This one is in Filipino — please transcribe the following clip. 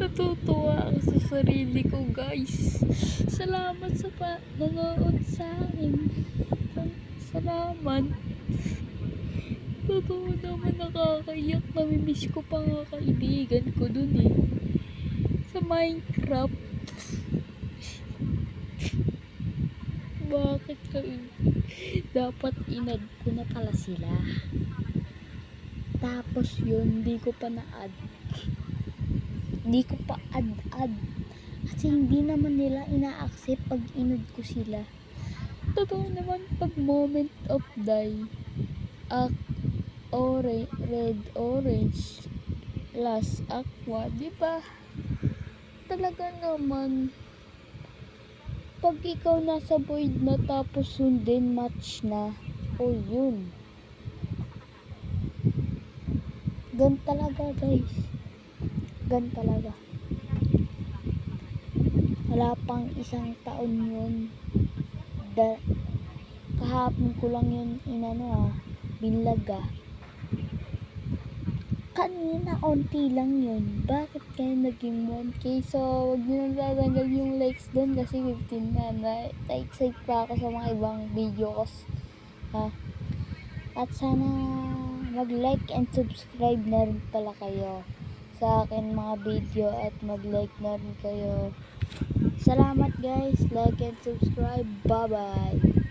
Natutuwa ako sa sarili ko, guys. Salamat sa nanonood sa akin. Salamat. Totoo naman, nakakaiyak. Namimiss ko pa nga kaibigan ko dun eh. Sa Minecraft. Bakit kayo? Dapat inad ko na pala sila. Tapos yun, di ko pa na-add. Di ko pa add. Kasi hindi naman nila ina-accept pag inad ko sila. Totoo naman, pag moment of die, red, orange, last, aqua, diba? Talaga naman, pag ikaw nasa void na tapos sundin match na, o yun. Gan talaga, guys. Gan talaga. Wala pang isang taon yun. Kahapon ko lang yun binlag Kanina, onti lang yun. Bakit kayo naging 1K? So, wag nyo nang tatanggal yung likes dun kasi 15 na. Na-excite pa ako sa mga ibang video ko. At sana mag-like and subscribe na rin pala kayo sa akin mga video at mag-like na rin kayo. Salamat guys. Like and subscribe. Bye-bye.